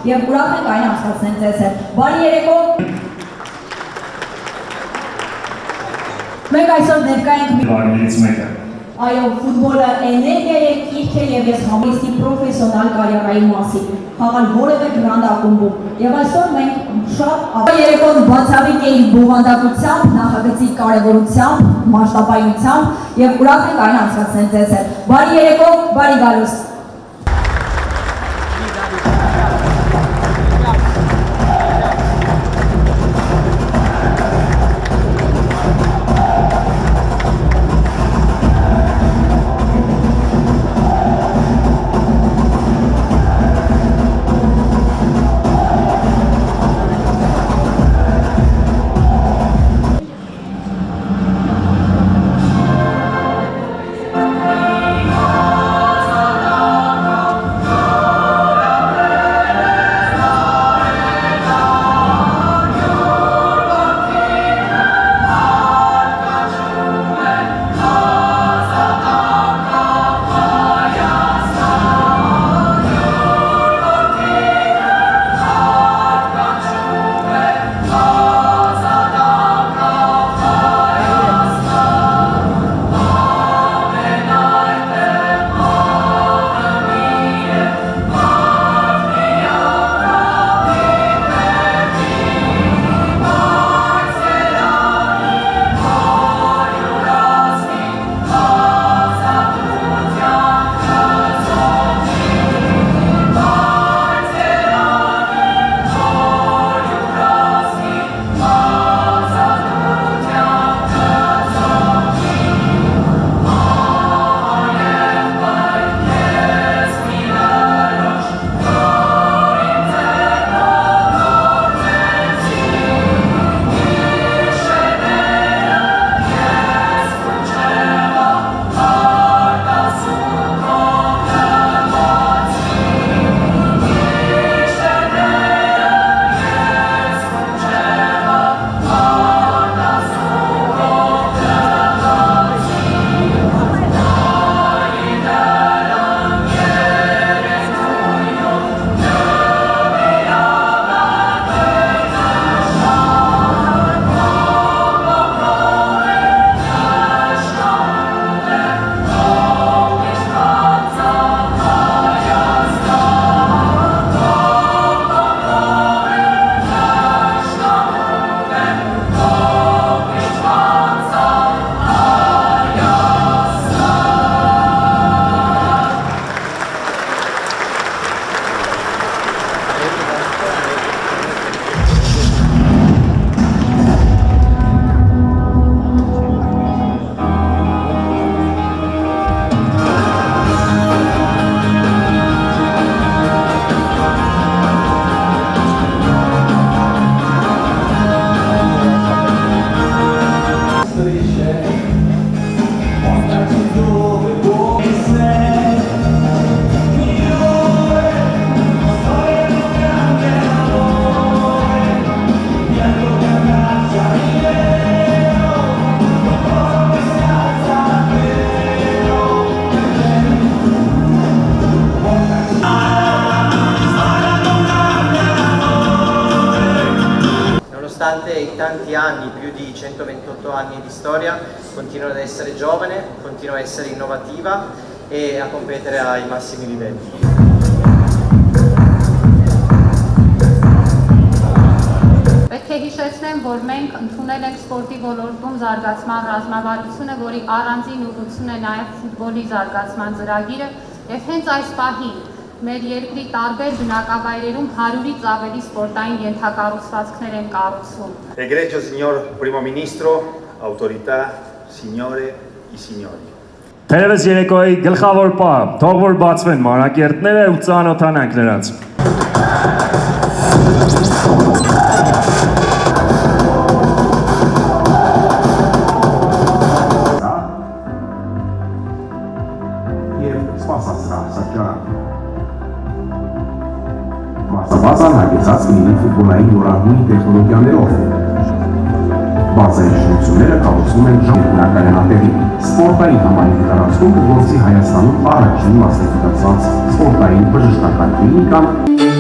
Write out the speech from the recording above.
Եվ ուրախ ենք այն անցկացնենք ձեզ հետ։ Բարի երեկո։ Մենք այսօր ներկա ենք Բարիներից մեկը։ Այո, ֆուտբոլը էներգիա է, կիրք է եւ ես համեստի պրոֆեսիոնալ կարիերայի մասին։ Խաղալ որևէ գրանդ ակումբում։ Եվ այսօր մենք շատ երեկոն բացառիկ է իր բովանդակությամբ, նախագծի կարևորությամբ, մասշտաբայնությամբ եւ ուրախ ենք այն անցկացնել ձեզ հետ։ Բարի երեկո, բարի գալուստ։ Nonostante i tanti anni, più di 128 anni di storia, continuo ad essere giovane, continuo a essere innovativa e a competere ai massimi livelli. Պետք է հիշեցնեմ, որ մենք ընդունել ենք սպորտի ոլորտում զարգացման ռազմավարությունը, որի առանձին ուղղություն է նաև ֆուտբոլի զարգացման ծրագիրը, եւ հենց այս պահին մեր երկրի տարբեր բնակավայրերում 100-ից ավելի սպորտային ենթակառուցվածքներ են կառուցվում։ Egregio signor Primo Ministro, autorità, signore e signori. Թերևս երեկոյի գլխավոր պահ, թող որ բացվեն մանրակերտները ու ծանոթանանք նրանց։ Մասնաբազան հագեցած լինի ֆուտբոլային նորագույն տեխնոլոգիաներով։ Բազայի շինությունները կառուցվում են ժամանակայանատեղի։ Սպորտային համայնքի տարածքում կգործի Հայաստանում առաջին մասնագիտացված սպորտային բժշկական կլինիկան։